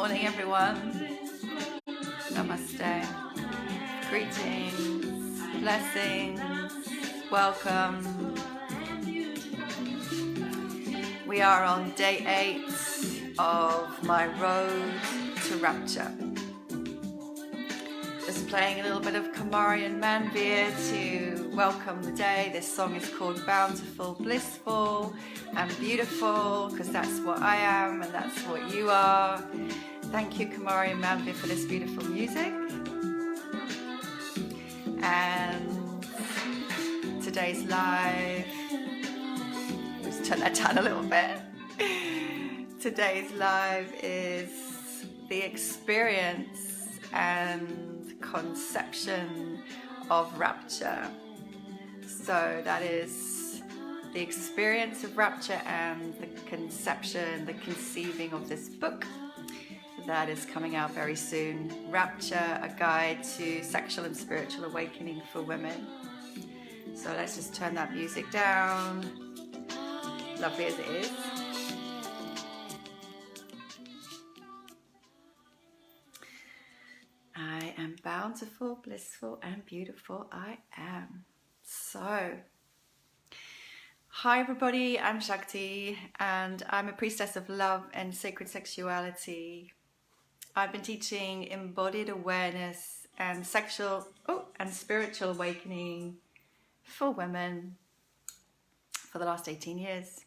morning, everyone. Namaste. Greetings, blessings, welcome. We are on day 8 of my road to Rapture. Just playing a little bit of Kamari and Manvir to welcome the day. This song is called Bountiful, Blissful and Beautiful, because that's what I am and that's what you are. Thank you, Kamari and Manvir, for this beautiful music. And today's live, let's turn that down a little bit. Today's live is the experience and conception of rapture. So that is the experience of rapture and the conception, the conceiving of this book that is coming out very soon. Rapture, a guide to sexual and spiritual awakening for women. So let's just turn that music down, lovely as it is. I am bountiful, blissful and beautiful. I am. So, hi everybody, I'm Shakti and I'm a priestess of love and sacred sexuality. I've been teaching embodied awareness and sexual and spiritual awakening for women for the last 18 years.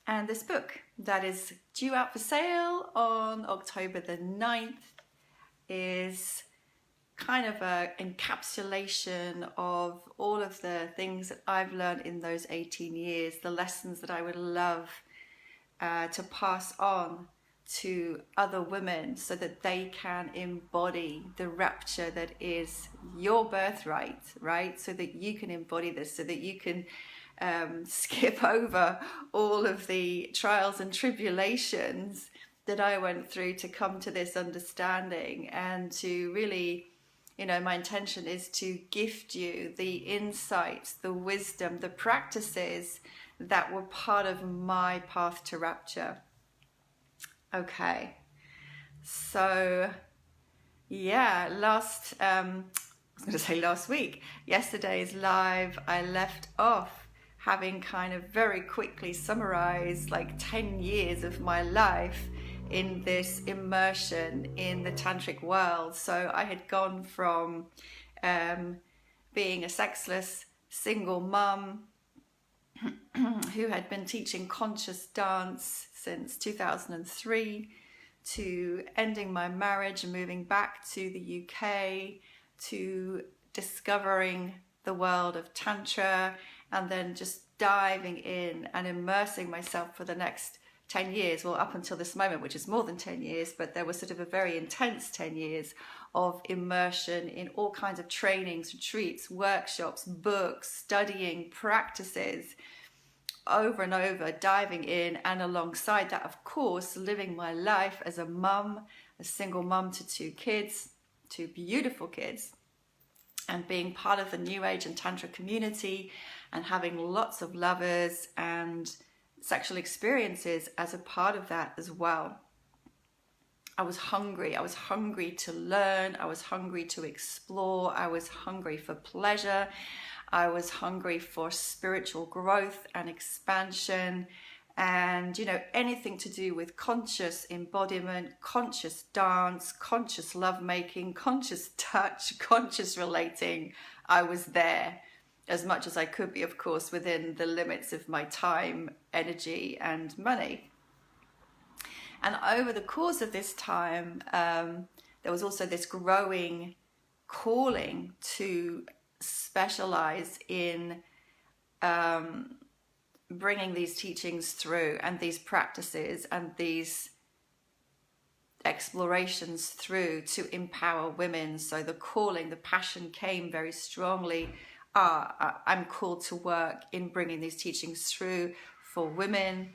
And this book that is due out for sale on October the 9th is kind of an encapsulation of all of the things that I've learned in those 18 years, the lessons that I would love to pass on to other women so that they can embody the rapture that is your birthright, right? So that you can embody this, so that you can skip over all of the trials and tribulations that I went through to come to this understanding, and to really, my intention is to gift you the insights, the wisdom, the practices that were part of my path to rapture. Okay, so yeah, last week, yesterday's live, I left off having kind of very quickly summarized like 10 years of my life in this immersion in the tantric world. So I had gone from being a sexless single mum who had been teaching conscious dance since 2003 to ending my marriage and moving back to the UK, to discovering the world of Tantra, and then just diving in and immersing myself for the next 10 years, well, up until this moment, which is more than 10 years, but there was sort of a very intense 10 years of immersion in all kinds of trainings, retreats, workshops, books, studying, practices, over and over, diving in, and alongside that, of course, living my life as a mum, a single mum to 2 kids, 2 beautiful kids, and being part of the New Age and Tantra community, and having lots of lovers and sexual experiences as a part of that as well. I was hungry to learn, I was hungry to explore, I was hungry for pleasure, I was hungry for spiritual growth and expansion, and anything to do with conscious embodiment, conscious dance, conscious lovemaking, conscious touch, conscious relating. I was there as much as I could be, of course, within the limits of my time, energy, and money. And over the course of this time, there was also this growing calling to specialize in bringing these teachings through, and these practices and these explorations through, to empower women. So the calling, the passion came very strongly. I'm called to work in bringing these teachings through for women,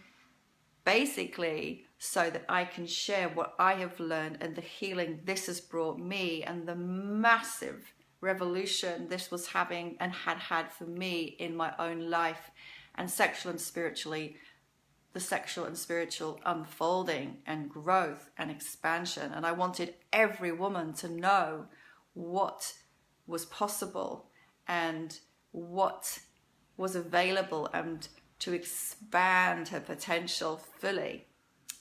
basically so that I can share what I have learned and the healing this has brought me, and the massive revolution this was having and had for me in my own life, and sexual and spiritually the sexual and spiritual unfolding and growth and expansion. And I wanted every woman to know what was possible and what was available, and to expand her potential fully,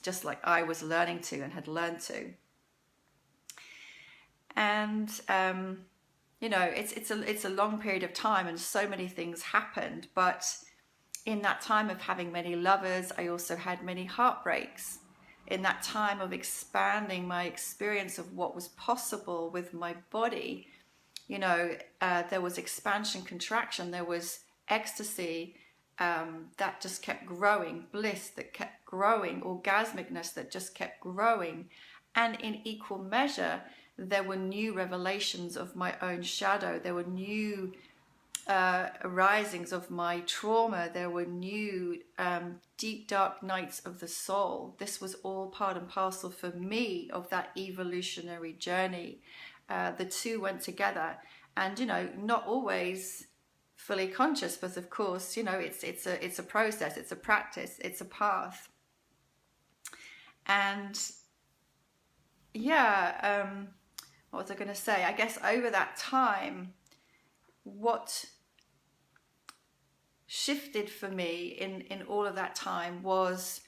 just like I was learning to and had learned to. And you know, it's a long period of time, and so many things happened. But in that time of having many lovers, I also had many heartbreaks. In that time of expanding my experience of what was possible with my body, you know, there was expansion, contraction, there was ecstasy that just kept growing, bliss that kept growing, orgasmicness that just kept growing. And in equal measure, there were new revelations of my own shadow. There were new arisings of my trauma. There were new deep, dark nights of the soul. This was all part and parcel for me of that evolutionary journey. The two went together, and, you know, not always fully conscious, but of course, you know, it's a process, it's a practice, it's a path. And yeah, what was I going to say? I guess over that time, what shifted for me in all of that time was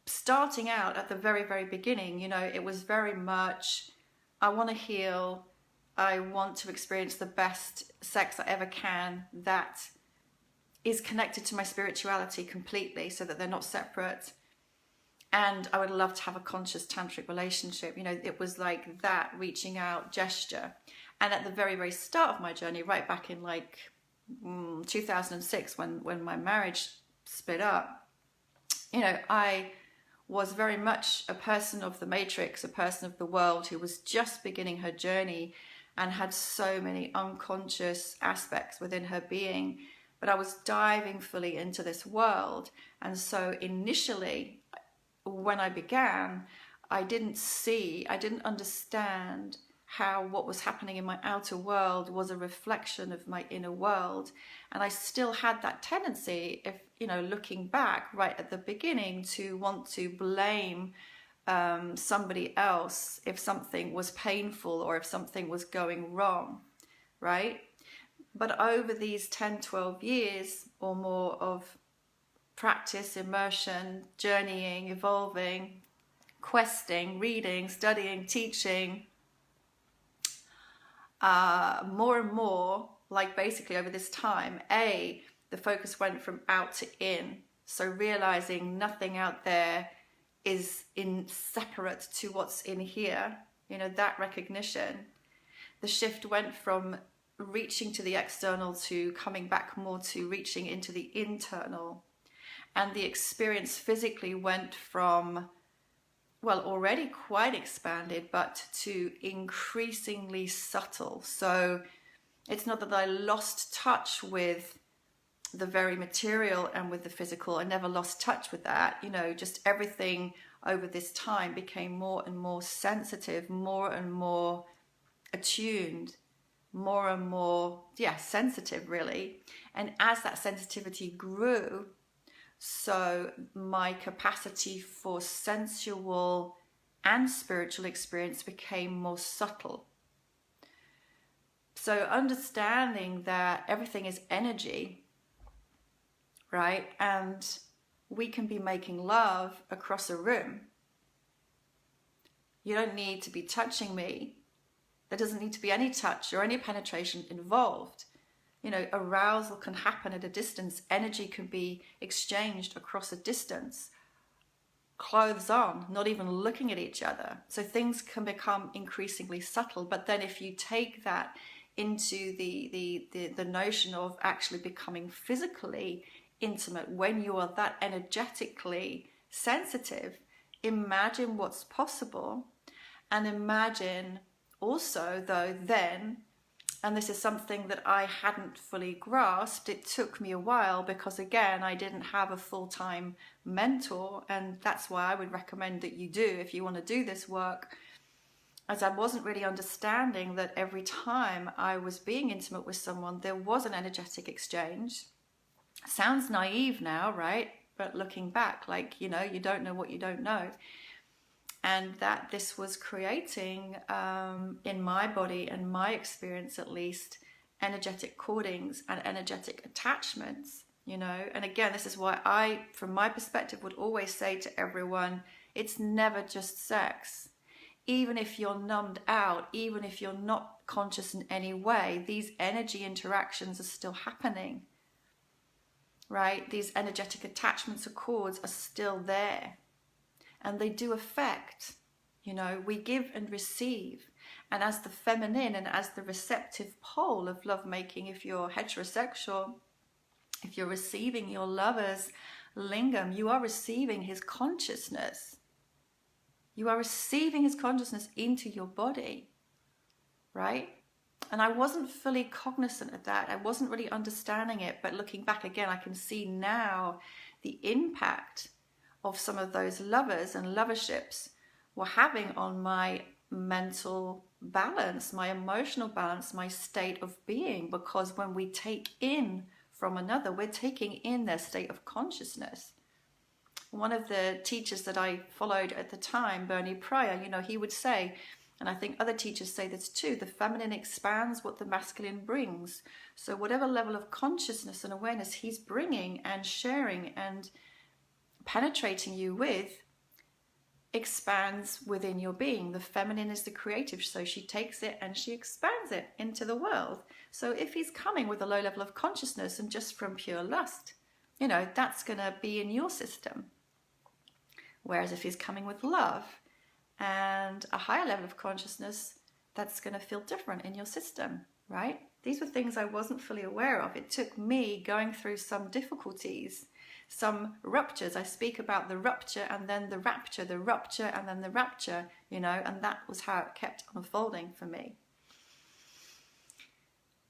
starting out at the very, very beginning. You know, it was very much, I want to heal. I want to experience the best sex I ever can that is connected to my spirituality completely, so that they're not separate. And I would love to have a conscious tantric relationship. You know, it was like that reaching out gesture. And at the very, very start of my journey, right back in like 2006, when my marriage split up, you know, I was very much a person of the matrix, a person of the world who was just beginning her journey and had so many unconscious aspects within her being. But I was diving fully into this world. And so initially, when I began, I didn't understand how what was happening in my outer world was a reflection of my inner world. And I still had that tendency, if, you know, looking back right at the beginning, to want to blame somebody else if something was painful or if something was going wrong, right? But over these 10, 12 years or more of practice, immersion, journeying, evolving, questing, reading, studying, teaching, more and more, like basically over this time, the focus went from out to in. So realizing nothing out there is separate to what's in here, you know, that recognition. The shift went from reaching to the external to coming back more to reaching into the internal. And the experience physically went from, well, already quite expanded, but to increasingly subtle. So it's not that I lost touch with the very material and with the physical. I never lost touch with that. You know, just everything over this time became more and more sensitive, more and more attuned, more and more, sensitive really. And as that sensitivity grew, so my capacity for sensual and spiritual experience became more subtle. So understanding that everything is energy, right? And we can be making love across a room. You don't need to be touching me. There doesn't need to be any touch or any penetration involved. You know, arousal can happen at a distance. Energy can be exchanged across a distance. Clothes on, not even looking at each other. So things can become increasingly subtle. But then if you take that into the notion of actually becoming physically intimate, when you are that energetically sensitive, imagine what's possible. And imagine also, though, then, and this is something that I hadn't fully grasped, it took me a while because, again, I didn't have a full-time mentor, and that's why I would recommend that you do if you want to do this work, as I wasn't really understanding that every time I was being intimate with someone, there was an energetic exchange. Sounds naive now, right? but looking back, like, you know, you don't know what you don't know. And that this was creating, in my body and my experience at least, energetic cordings and energetic attachments, you know. And again, this is why I, from my perspective, would always say to everyone, it's never just sex. Even if you're numbed out, even if you're not conscious in any way, these energy interactions are still happening, right? These energetic attachments or cords are still there. And they do affect, you know, we give and receive. And as the feminine and as the receptive pole of lovemaking, if you're heterosexual, if you're receiving your lover's lingam, you are receiving his consciousness. You are receiving his consciousness into your body, right? And I wasn't fully cognizant of that. I wasn't really understanding it. But looking back again, I can see now the impact of some of those lovers and loverships were having on my mental balance, my emotional balance, my state of being. Because when we take in from another, we're taking in their state of consciousness. One of the teachers that I followed at the time, Bernie Pryor, you know, he would say, and I think other teachers say this too, the feminine expands what the masculine brings. So whatever level of consciousness and awareness he's bringing and sharing and penetrating you with expands within your being. The feminine is the creative, so she takes it and she expands it into the world. So if he's coming with a low level of consciousness and just from pure lust, you know, that's going to be in your system. Whereas if he's coming with love and a higher level of consciousness, that's going to feel different in your system, right? These were things I wasn't fully aware of. It took me going through some difficulties, some ruptures. I speak about the rupture and then the rapture and then the rapture, you know, and that was how it kept unfolding for me.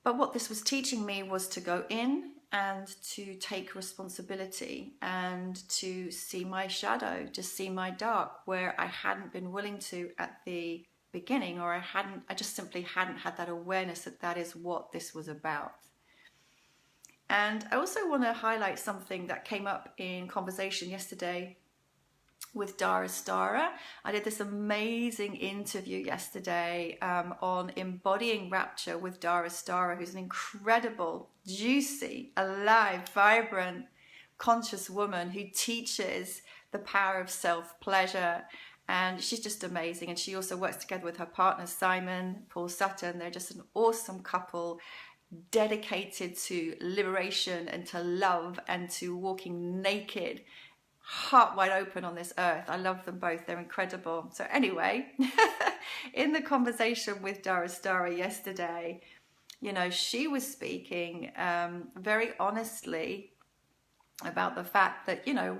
But what this was teaching me was to go in and to take responsibility and to see my shadow, to see my dark, where I hadn't been willing to at the beginning, or I just simply hadn't had that awareness that that is what this was about. And I also want to highlight something that came up in conversation yesterday with Dara Stara. I did this amazing interview yesterday on embodying rapture with Dara Stara, who's an incredible, juicy, alive, vibrant, conscious woman who teaches the power of self-pleasure. And she's just amazing. And she also works together with her partner, Simon, Paul Sutton. They're just an awesome couple, dedicated to liberation and to love and to walking naked, heart wide open on this earth. I love them both. They're incredible. So anyway, in the conversation with Dara Stara yesterday, you know, she was speaking very honestly about the fact that, you know,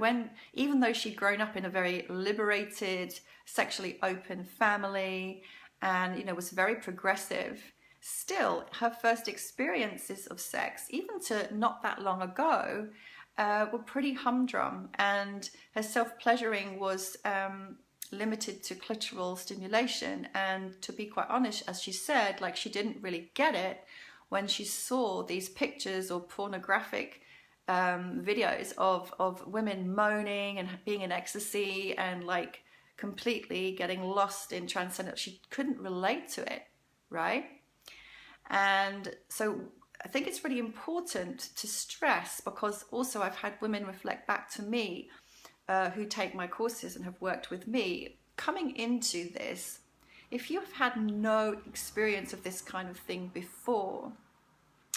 even though she'd grown up in a very liberated, sexually open family and, you know, was very progressive, still her first experiences of sex, even to not that long ago, were pretty humdrum, and her self-pleasuring was limited to clitoral stimulation. And to be quite honest, as she said, like, she didn't really get it when she saw these pictures or pornographic videos of women moaning and being in ecstasy and like completely getting lost in transcendence. She couldn't relate to it, right? And so I think it's really important to stress, because also I've had women reflect back to me who take my courses and have worked with me, coming into this, if you've had no experience of this kind of thing before,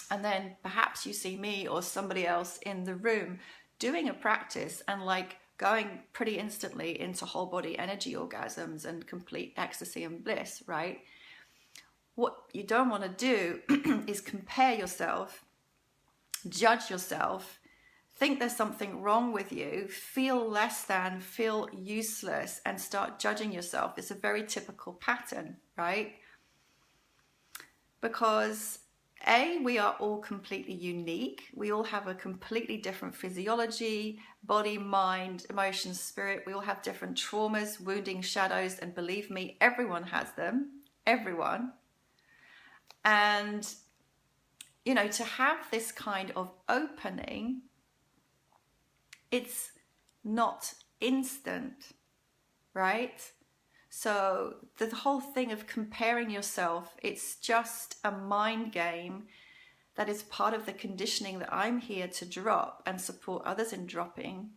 and then perhaps you see me or somebody else in the room doing a practice and like going pretty instantly into whole body energy orgasms and complete ecstasy and bliss, right? What you don't want to do is compare yourself, judge yourself, think there's something wrong with you, feel less than, feel useless, and start judging yourself. It's a very typical pattern, right? Because we are all completely unique. We all have a completely different physiology, body, mind, emotions, spirit. We all have different traumas, wounding, shadows, and believe me, everyone has them. Everyone. And, you know, to have this kind of opening, it's not instant, right? So the whole thing of comparing yourself, it's just a mind game that is part of the conditioning that I'm here to drop and support others in dropping,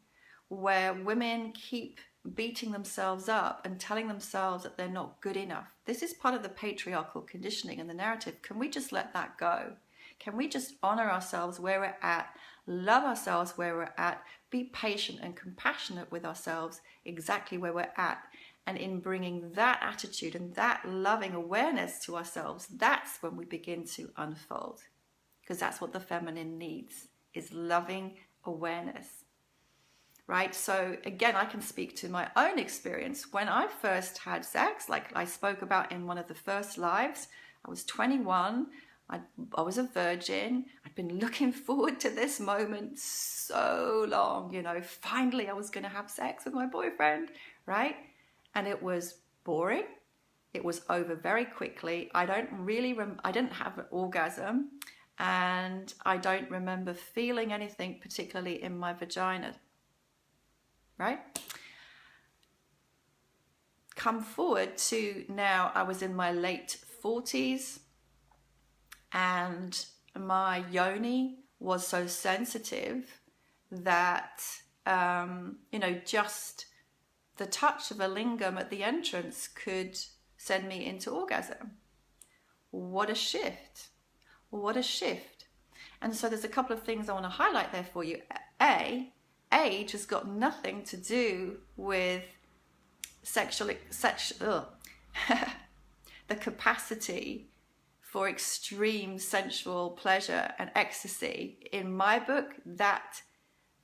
where women keep beating themselves up and telling themselves that they're not good enough. This is part of the patriarchal conditioning and the narrative. Can we just let that go? Can we just honor ourselves where we're at, love ourselves where we're at, be patient and compassionate with ourselves exactly where we're at? And in bringing that attitude and that loving awareness to ourselves, that's when we begin to unfold. Because that's what the feminine needs, is loving awareness. Right? So again, I can speak to my own experience. When I first had sex, like I spoke about in one of the first lives, I was 21. I was a virgin. I'd been looking forward to this moment so long. You know, finally I was going to have sex with my boyfriend, right? And it was boring. It was over very quickly. I didn't have an orgasm, and I don't remember feeling anything particularly in my vagina. Right? Come forward to now, I was in my late 40s, and my yoni was so sensitive that, just the touch of a lingam at the entrance could send me into orgasm. What a shift. What a shift. And so there's a couple of things I want to highlight there for you. Age has got nothing to do with the capacity for extreme sensual pleasure and ecstasy. In my book, that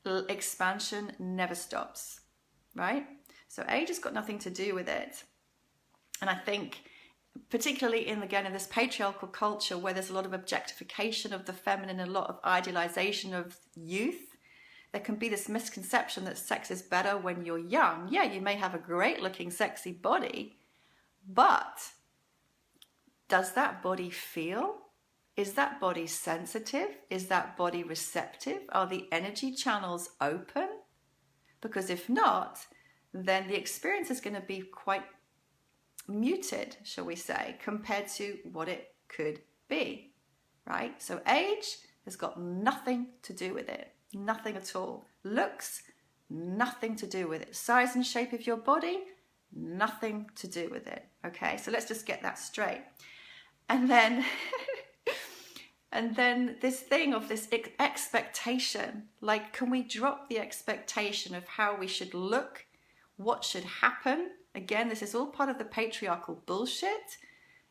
expansion never stops, right? So age has got nothing to do with it. And I think particularly in this patriarchal culture where there's a lot of objectification of the feminine, a lot of idealization of youth, there can be this misconception that sex is better when you're young. Yeah, you may have a great looking sexy body, but does that body feel? Is that body sensitive? Is that body receptive? Are the energy channels open? Because if not, then the experience is going to be quite muted, shall we say, compared to what it could be, right? So age has got nothing to do with it. Nothing at all. Looks, nothing to do with it. Size and shape of your body, nothing to do with it. Okay, so let's just get that straight. And then this thing of this expectation, like, can we drop the expectation of how we should look, what should happen? Again, this is all part of the patriarchal bullshit.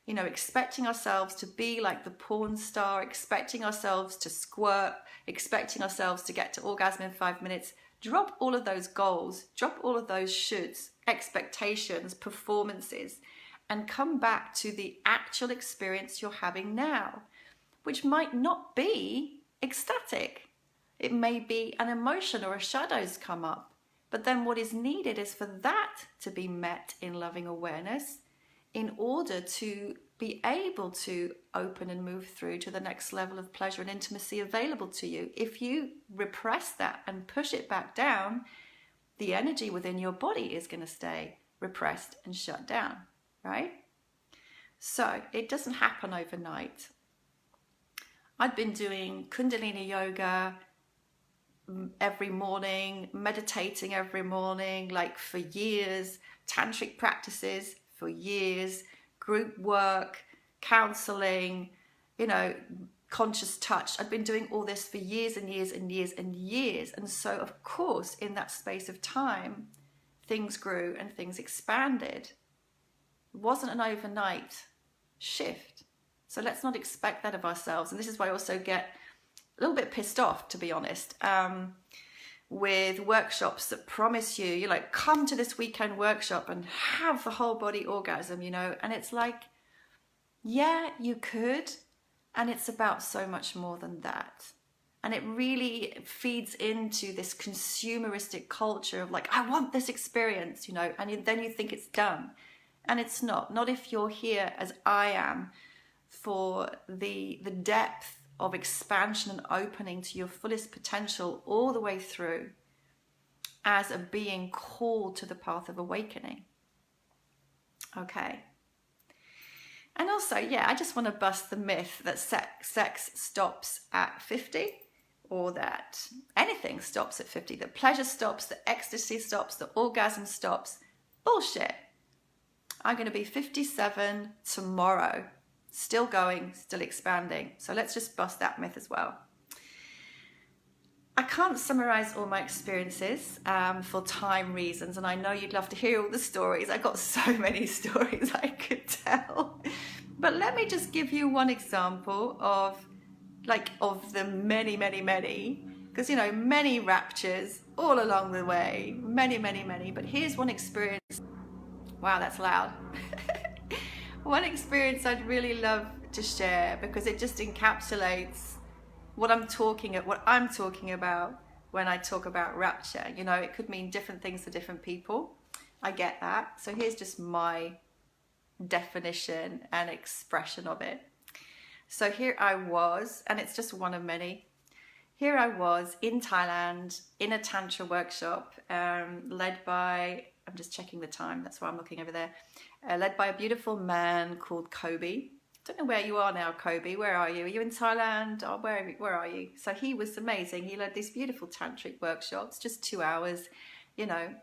You know, expecting ourselves to be like the porn star, expecting ourselves to squirt, expecting ourselves to get to orgasm in 5 minutes. Drop all of those goals, drop all of those shoulds, expectations, performances, and come back to the actual experience you're having now, which might not be ecstatic. It may be an emotion or a shadow's come up. But then what is needed is for that to be met in loving awareness in order to be able to open and move through to the next level of pleasure and intimacy available to you. If you repress that and push it back down, the energy within your body is going to stay repressed and shut down, right? So it doesn't happen overnight. I'd been doing Kundalini yoga every morning, meditating every morning, like for years, tantric practices for years, group work, counseling, conscious touch. I'd been doing all this for years and years and years and years. And so, of course, in that space of time, things grew and things expanded. It wasn't an overnight shift. So let's not expect that of ourselves. And this is why I also get a little bit pissed off, to be honest, with workshops that promise you, come to this weekend workshop and have the whole body orgasm, and it's like, yeah, you could, and it's about so much more than that. And it really feeds into this consumeristic culture of I want this experience, and then you think it's done. And it's not if you're here as I am for the depth of expansion and opening to your fullest potential all the way through. as a being called to the path of awakening. Okay. And also, yeah, I just want to bust the myth that sex stops at 50, or that anything stops at 50, that pleasure stops, that ecstasy stops, that orgasm stops. Bullshit. I'm going to be 57 tomorrow, still going, still expanding. So let's just bust that myth as well. I can't summarize all my experiences for time reasons, and I know you'd love to hear all the stories. I've got so many stories I could tell. But let me just give you one example of the many, many, many, because, you know, many raptures all along the way, many, many, many. But here's one experience. Wow, that's loud. One experience I'd really love to share, because it just encapsulates what I'm talking about when I talk about rapture. You know, it could mean different things to different people. I get that. So here's just my definition and expression of it. So here I was, and it's just one of many. Here I was in Thailand in a Tantra workshop, led by, I'm just checking the time, that's why I'm looking over there, led by a beautiful man called Kobe. Don't know where you are now, Kobe. Where are you? Are you in Thailand? Or where are you? So he was amazing. He led these beautiful tantric workshops, just 2 hours. You know,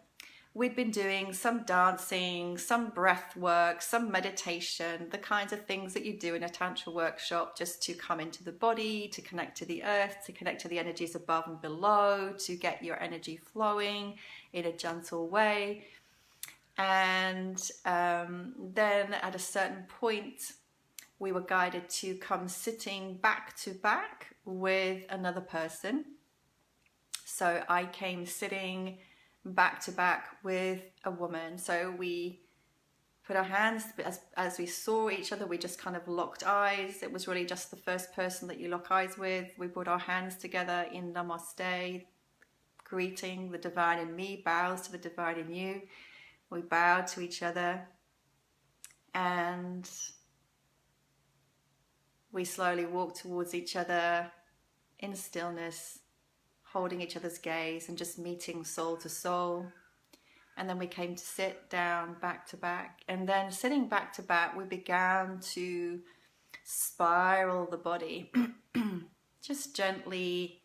we'd been doing some dancing, some breath work, some meditation, the kinds of things that you do in a tantra workshop, just to come into the body, to connect to the earth, to connect to the energies above and below, to get your energy flowing in a gentle way. And then at a certain point, we were guided to come sitting back to back with another person. So I came sitting back to back with a woman. So we put our hands, as we saw each other, we just kind of locked eyes. It was really just the first person that you lock eyes with. We put our hands together in Namaste, greeting. The divine in me bows to the divine in you. We bowed to each other, and we slowly walked towards each other in stillness, holding each other's gaze and just meeting soul to soul. And then we came to sit down back to back. And then sitting back to back, we began to spiral the body, just gently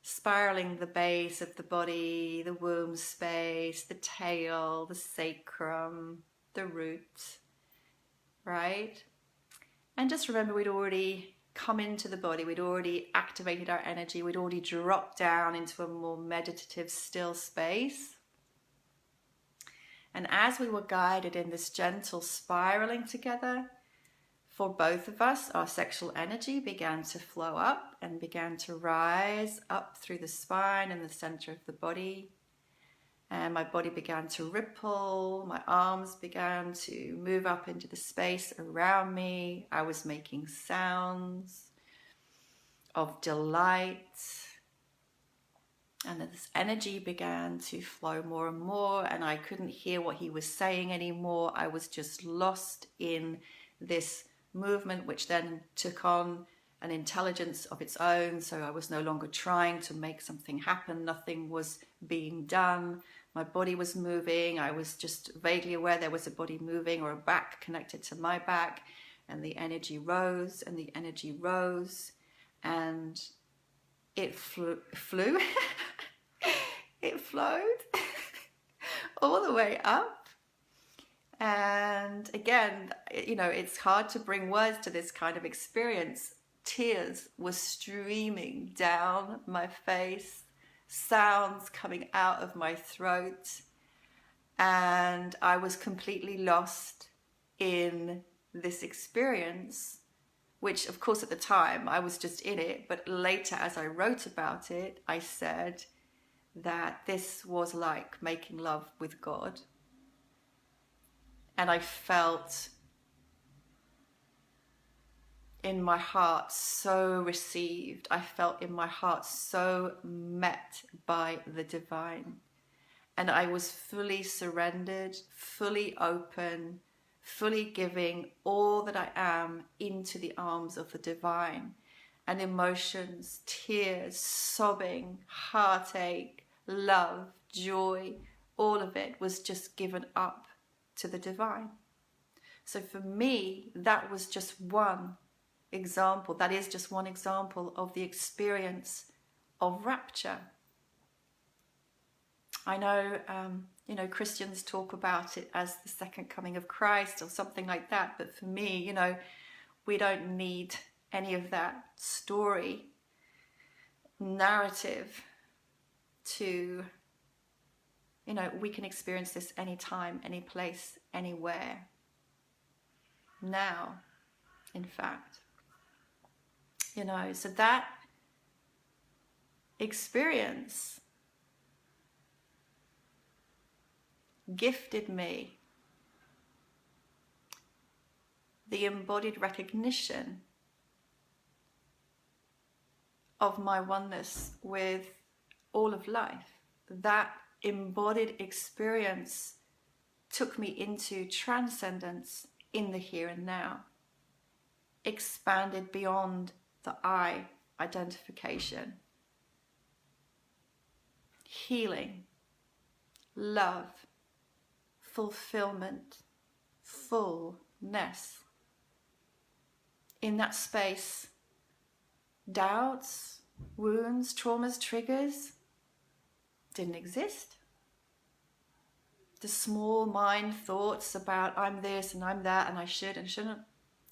spiraling the base of the body, the womb space, the tail, the sacrum, the root, right? And just remember, we'd already come into the body, we'd already activated our energy, we'd already dropped down into a more meditative, still space. And as we were guided in this gentle spiraling together, for both of us, our sexual energy began to flow up and began to rise up through the spine and the center of the body. And my body began to ripple, my arms began to move up into the space around me. I was making sounds of delight. And this energy began to flow more and more, and I couldn't hear what he was saying anymore. I was just lost in this movement, which then took on an intelligence of its own. So I was no longer trying to make something happen. Nothing was being done. My body was moving. I was just vaguely aware there was a body moving, or a back connected to my back. And the energy rose and the energy rose, and it flew. It flowed all the way up. And again, you know, it's hard to bring words to this kind of experience. Tears were streaming down my face, sounds coming out of my throat, and I was completely lost in this experience, which of course at the time I was just in it, but later as I wrote about it, I said that this was like making love with God. And I felt in my heart so received. I felt in my heart so met by the divine. And I was fully surrendered, fully open, fully giving all that I am into the arms of the divine. And emotions, tears, sobbing, heartache, love, joy, all of it was just given up to the divine. So for me, that was just one example. That is just one example of the experience of rapture. I know, Christians talk about it as the second coming of Christ or something like that. But for me, we don't need any of that story narrative to, we can experience this anytime, any place, anywhere. Now, in fact. So that experience gifted me the embodied recognition of my oneness with all of life. That embodied experience took me into transcendence in the here and now, expanded beyond the I identification, healing, love, fulfillment, fullness. In that space, doubts, wounds, traumas, triggers didn't exist. The small mind thoughts about I'm this and I'm that and I should and shouldn't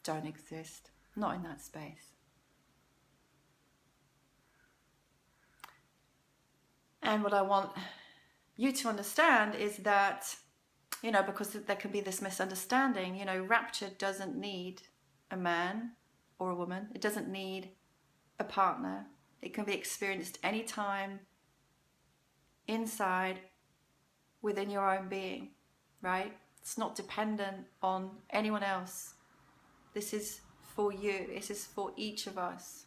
don't exist. Not in that space. And what I want you to understand is that, because there can be this misunderstanding, rapture doesn't need a man or a woman. It doesn't need a partner. It can be experienced anytime, inside, within your own being, right? It's not dependent on anyone else. This is for you. This is for each of us.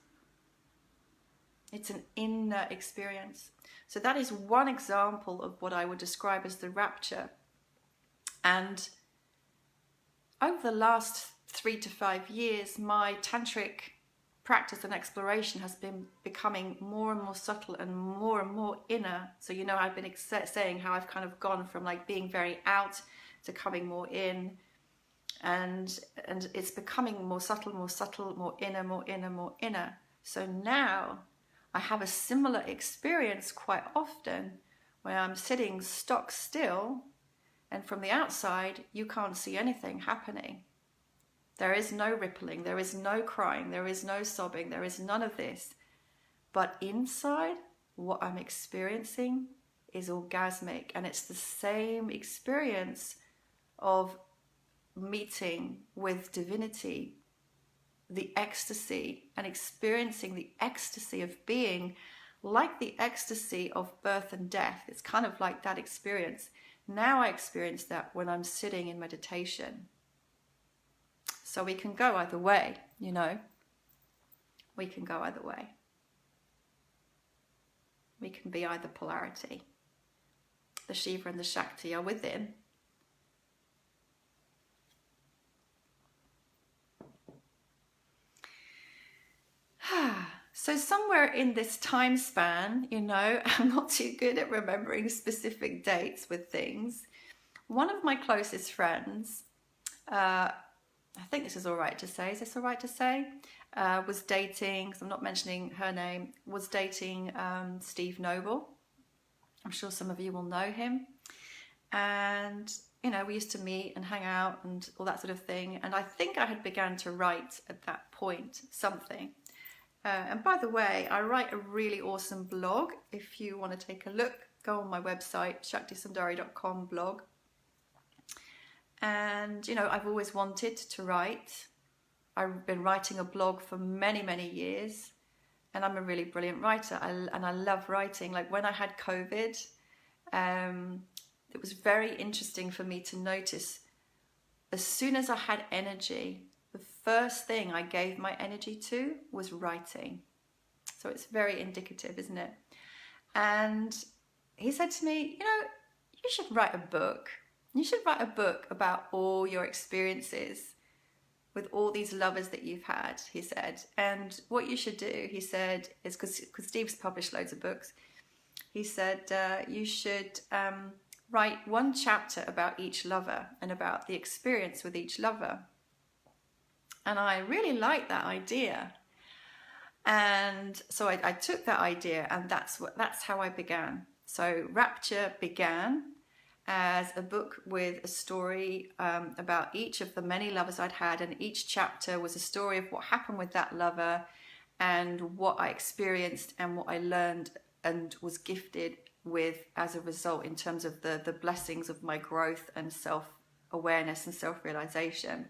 It's an inner experience. So that is one example of what I would describe as the rapture. And over the last 3 to 5 years, my tantric practice and exploration has been becoming more and more subtle and more inner. So I've been saying how I've kind of gone from like being very out to coming more in, and it's becoming more subtle, more inner. So now I have a similar experience quite often when I'm sitting stock still, and from the outside you can't see anything happening. There is no rippling, there is no crying, there is no sobbing, there is none of this. But inside, what I'm experiencing is orgasmic, and it's the same experience of meeting with divinity, the ecstasy, and experiencing the ecstasy of being, like the ecstasy of birth and death. It's kind of like that experience. Now I experience that when I'm sitting in meditation. So we can go either way, We can go either way. We can be either polarity. The Shiva and the Shakti are within. So somewhere in this time span, I'm not too good at remembering specific dates with things. One of my closest friends, I think this is all right to say. Is this all right to say? Was dating, because I'm not mentioning her name, was dating Steve Noble. I'm sure some of you will know him. And, we used to meet and hang out and all that sort of thing. And I think I had begun to write at that point something. And by the way, I write a really awesome blog. If you want to take a look, go on my website, shaktisundari.com blog. And, I've always wanted to write. I've been writing a blog for many, many years. And I'm a really brilliant writer. And I love writing. Like when I had COVID, it was very interesting for me to notice as soon as I had energy, the first thing I gave my energy to was writing. So it's very indicative, isn't it? And he said to me, you should write a book. You should write a book about all your experiences with all these lovers that you've had, he said. And what you should do, he said, is because Steve's published loads of books, he said, you should write one chapter about each lover and about the experience with each lover. And I really liked that idea. And so I took that idea, and that's how I began. So Rapture began as a book with a story about each of the many lovers I'd had, and each chapter was a story of what happened with that lover and what I experienced and what I learned and was gifted with as a result in terms of the blessings of my growth and self-awareness and self-realization.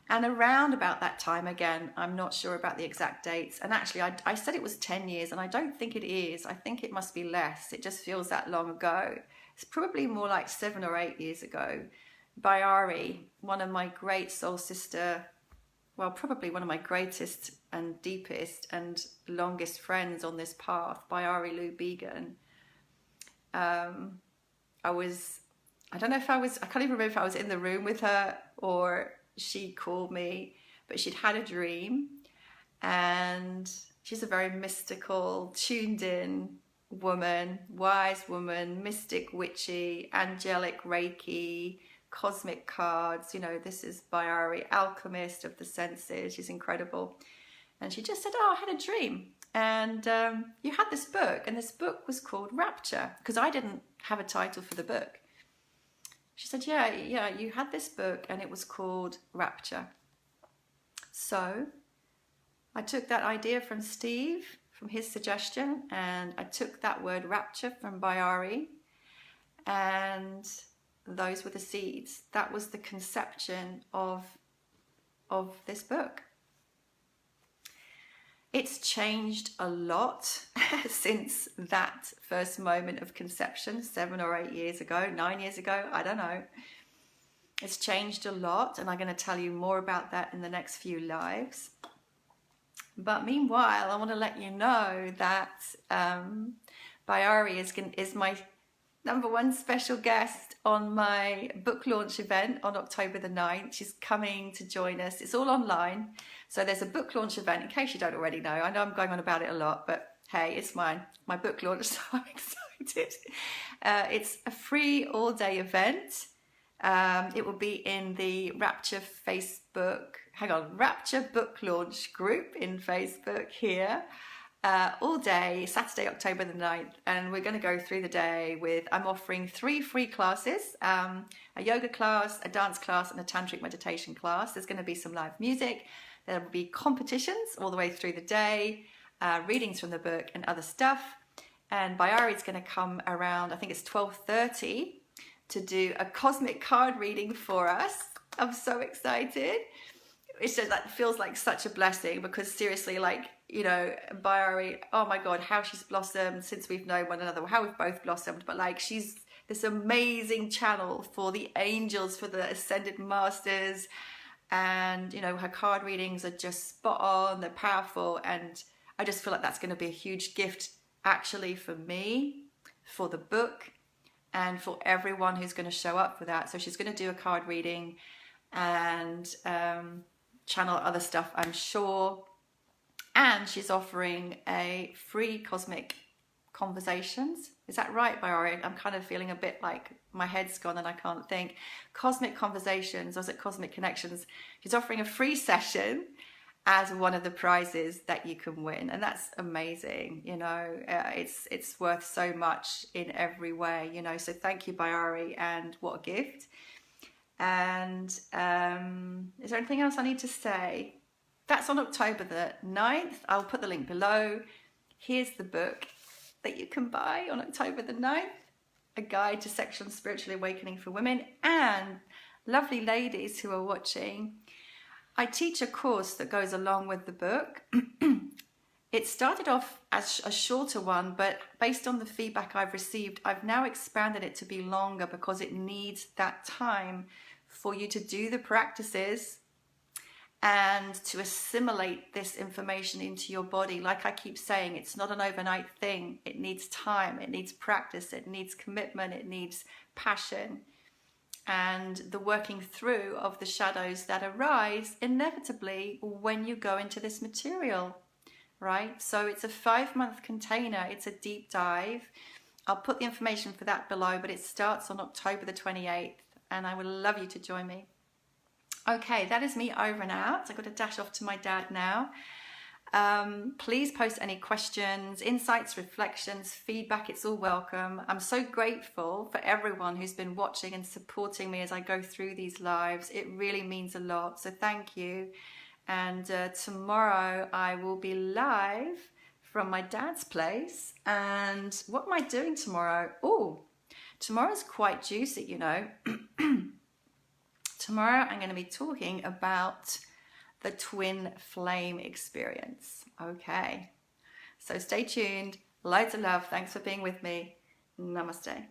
And around about that time, again, I'm not sure about the exact dates. And actually, I said it was 10 years, and I don't think it is. I think it must be less. It just feels that long ago. It's probably more like 7 or 8 years ago. Bayari, one of my great soul sister, well, probably one of my greatest and deepest and longest friends on this path, Bayari Lou Began. I don't know if I can't even remember if I was in the room with her or she called me, but she'd had a dream, and she's a very mystical, tuned in woman, wise woman, mystic, witchy, angelic, Reiki, cosmic cards. You know, this is Bayari, alchemist of the senses. She's incredible. And she just said, oh, I had a dream, and you had this book, and this book was called Rapture, because I didn't have a title for the book. She said, yeah, you had this book and it was called Rapture. So I took that idea from Steve, from his suggestion, and I took that word rapture from Bayari, and those were the seeds. That was the conception of this book. It's changed a lot since that first moment of conception 7 or 8 years ago, 9 years ago, I don't know. It's changed a lot, and I'm going to tell you more about that in the next few lives. But meanwhile, I want to let you know that Bayari is my #1 special guest on my book launch event on October the 9th. She's coming to join us. It's all online. So there's a book launch event, in case you don't already know. I know I'm going on about it a lot, but hey, it's my book launch, so I'm excited. It's a free all-day event. It will be in the Rapture Rapture book launch group in Facebook here. All day, Saturday, October the 9th, and we're going to go through the day I'm offering 3 free classes, a yoga class, a dance class, and a tantric meditation class. There's going to be some live music. There will be competitions all the way through the day, readings from the book and other stuff. And Bayari's going to come around, I think it's 12:30, to do a cosmic card reading for us. I'm so excited. It's just, that feels like such a blessing, because seriously, like, you know, Bayari, oh my God, how she's blossomed since we've known one another, how we've both blossomed, but like, she's this amazing channel for the angels, for the ascended masters, and, you know, her card readings are just spot on, they're powerful, and I just feel like that's going to be a huge gift, actually, for me, for the book, and for everyone who's going to show up for that. So she's going to do a card reading and channel other stuff, I'm sure. And she's offering a free cosmic conversations. Is that right, Bayari? I'm kind of feeling a bit like my head's gone and I can't think. Cosmic conversations, or is it cosmic connections? She's offering a free session as one of the prizes that you can win, and that's amazing. You know, it's worth so much in every way. You know, so thank you, Bayari, and what a gift. And is there anything else I need to say? That's on October the 9th. I'll put the link below. Here's the book that you can buy on October the 9th. A Guide to Sexual and Spiritual Awakening for Women. And lovely ladies who are watching, I teach a course that goes along with the book. It started off as a shorter one, but based on the feedback I've received, I've now expanded it to be longer, because it needs that time for you to do the practices and to assimilate this information into your body. Like I keep saying, it's not an overnight thing. It needs time, it needs practice, it needs commitment, it needs passion, and the working through of the shadows that arise inevitably when you go into this material. right? So it's a 5-month container. It's a deep dive. I'll put the information for that below, but it starts on October the 28th, and I would love you to join me. Okay, that is me over and out. I've got to dash off to my dad now. Please post any questions, insights, reflections, feedback. It's all welcome. I'm so grateful for everyone who's been watching and supporting me as I go through these lives. It really means a lot. So thank you. And tomorrow I will be live from my dad's place. And what am I doing tomorrow? Oh, tomorrow's quite juicy, you know. Tomorrow I'm going to be talking about the twin flame experience. Okay, so stay tuned. Loads of love. Thanks for being with me. Namaste.